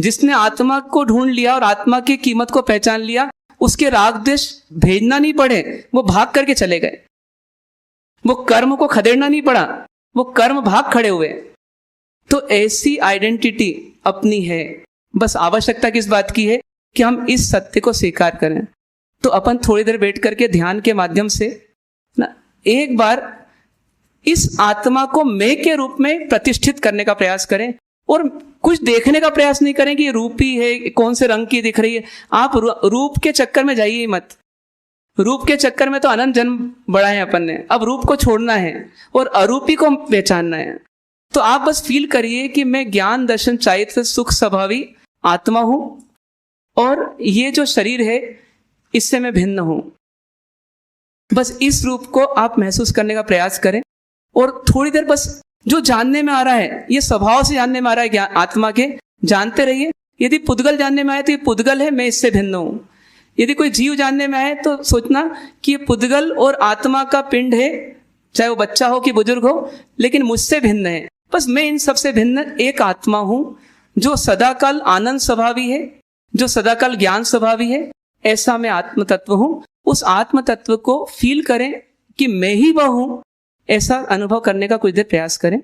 जिसने आत्मा को ढूंढ लिया और आत्मा की कीमत को पहचान लिया, उसके राग द्वेष भेजना नहीं पड़े, वो भाग करके चले गए। वो कर्म को खदेड़ना नहीं पड़ा, वो कर्म भाग खड़े हुए। तो ऐसी आइडेंटिटी अपनी है। बस आवश्यकता किस बात की है कि हम इस सत्य को स्वीकार करें। तो अपन थोड़ी देर बैठ करके ध्यान के माध्यम से ना एक बार इस आत्मा को मैं के रूप में प्रतिष्ठित करने का प्रयास करें, और कुछ देखने का प्रयास नहीं करें कि ये रूपी है, कौन से रंग की दिख रही है। आप रूप के चक्कर में जाइए मत। रूप के चक्कर में तो अनंत जन्म बढ़ाए अपन ने, अब रूप को छोड़ना है और अरूपी को पहचानना है। तो आप बस फील करिए कि मैं ज्ञान दर्शन चारित्र सुख स्वभावी आत्मा हूं, और ये जो शरीर है इससे मैं भिन्न हूं। बस इस रूप को आप महसूस करने का प्रयास करें, और थोड़ी देर बस जो जानने में आ रहा है, ये स्वभाव से जानने में आ रहा है ज्ञान आत्मा के, जानते रहिए। यदि पुद्गल जानने में आए तो ये पुद्गल है, मैं इससे भिन्न हूं। यदि कोई जीव जानने में आए तो सोचना कि ये पुद्गल और आत्मा का पिंड है, चाहे वो बच्चा हो कि बुजुर्ग हो, लेकिन मुझसे भिन्न है। बस मैं इन सबसे भिन्न एक आत्मा हूं, जो सदाकाल आनंद स्वभावी है, जो सदाकाल ज्ञान स्वभावी है। ऐसा मैं आत्म तत्व हूं। उस आत्म तत्व को फील करें कि मैं ही वह हूं। ऐसा अनुभव करने का कुछ देर प्रयास करें।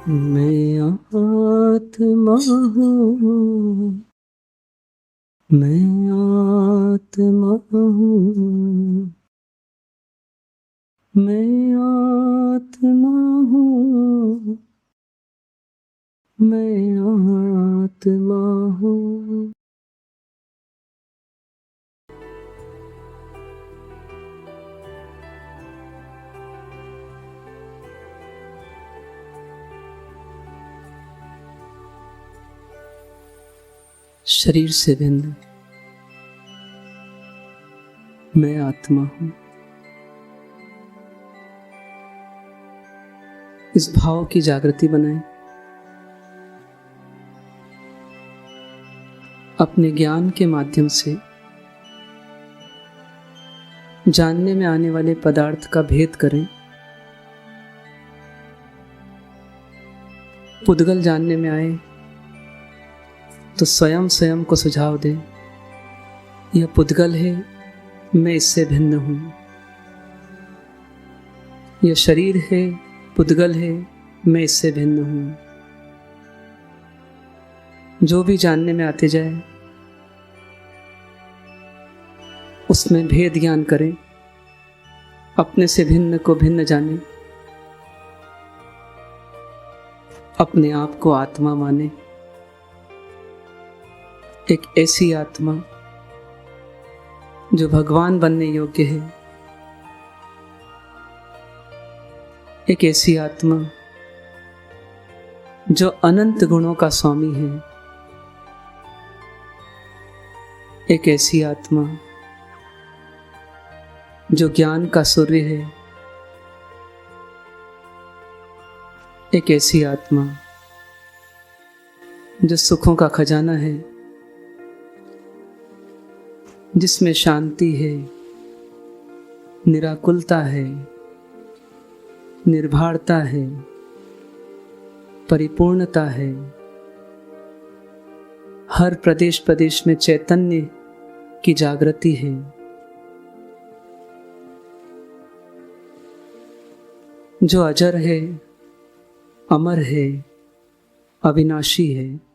मैं आत्मा हूँ, मैं आत्मा हूँ, मैं आत्मा हूँ, मैं आत्मा हूँ। शरीर से भिन्न मैं आत्मा हूं। इस भाव की जागृति बनाएं। अपने ज्ञान के माध्यम से जानने में आने वाले पदार्थ का भेद करें। पुद्गल जानने में आए तो स्वयं को सुझाव दें, यह पुद्गल है, मैं इससे भिन्न हूं। यह शरीर है, पुद्गल है, मैं इससे भिन्न हूं। जो भी जानने में आते जाए उसमें भेद ज्ञान करें। अपने से भिन्न को भिन्न जाने, अपने आप को आत्मा माने। एक ऐसी आत्मा जो भगवान बनने योग्य है, एक ऐसी आत्मा जो अनंत गुणों का स्वामी है, एक ऐसी आत्मा जो ज्ञान का सूर्य है, एक ऐसी आत्मा जो सुखों का खजाना है, जिसमें शांति है, निराकुलता है, निर्भरता है, परिपूर्णता है। हर प्रदेश प्रदेश में चैतन्य की जागृति है। जो अजर है, अमर है, अविनाशी है।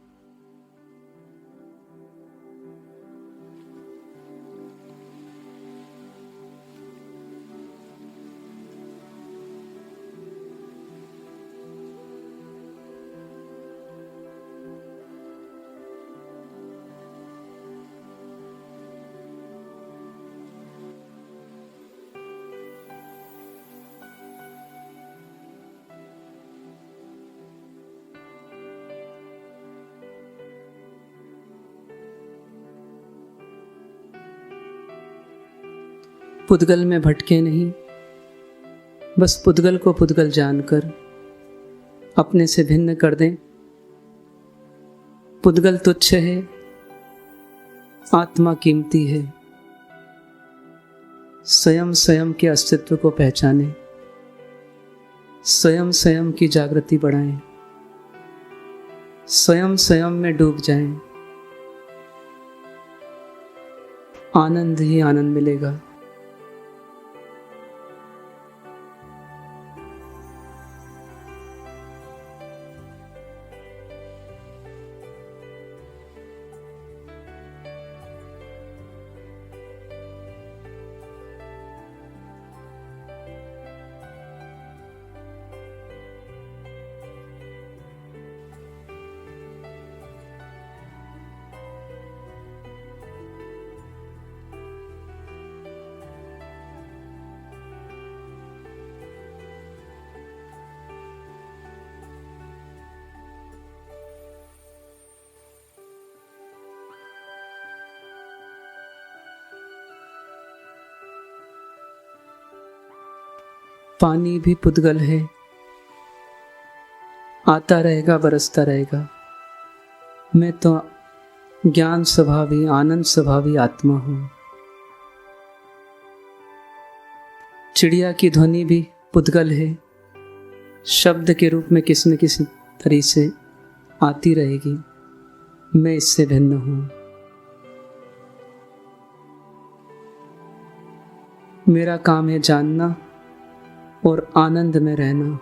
पुद्गल में भटके नहीं, बस पुद्गल को पुद्गल जानकर अपने से भिन्न कर दें। पुद्गल तुच्छ है, आत्मा कीमती है। स्वयं स्वयं के अस्तित्व को पहचानें, स्वयं स्वयं की जागृति बढ़ाएं, स्वयं स्वयं में डूब जाएं। आनंद ही आनंद मिलेगा। पानी भी पुद्गल है, आता रहेगा, बरसता रहेगा। मैं तो ज्ञान स्वभावी, आनंद स्वभावी आत्मा हूं। चिड़िया की ध्वनि भी पुद्गल है, शब्द के रूप में किसी न किसी तरह से आती रहेगी। मैं इससे भिन्न हूं। मेरा काम है जानना और आनंद में रहना।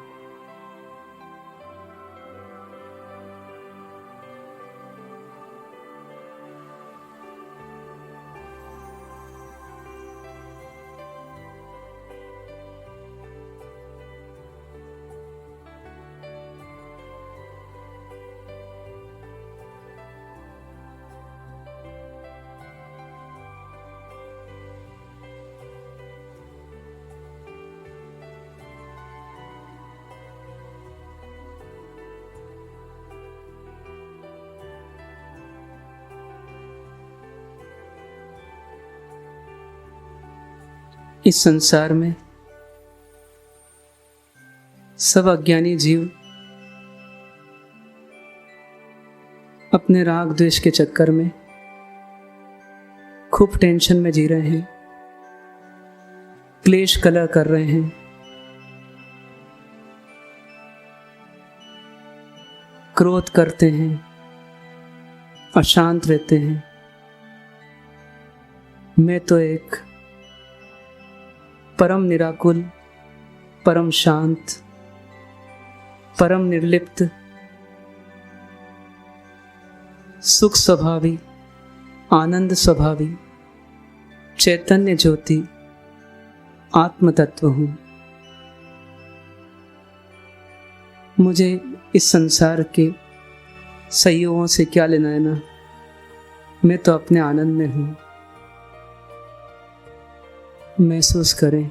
इस संसार में सब अज्ञानी जीव अपने राग द्वेष के चक्कर में खूब टेंशन में जी रहे हैं, क्लेश कलह कर रहे हैं, क्रोध करते हैं, अशांत रहते हैं। मैं तो एक परम निराकुल, परम शांत, परम निर्लिप्त, सुख स्वभावी, आनंद स्वभावी, चैतन्य ज्योति आत्म तत्व हूं। मुझे इस संसार के संयोगों से क्या लेना देना। मैं तो अपने आनंद में हूं। महसूस करें।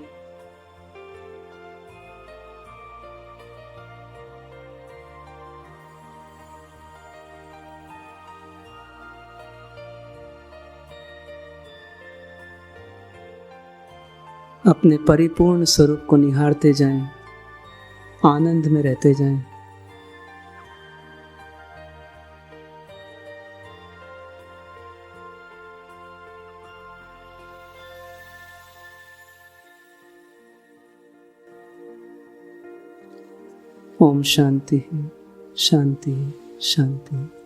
अपने परिपूर्ण स्वरूप को निहारते जाएं, आनंद में रहते जाएं। ओम शांति शांति शांति।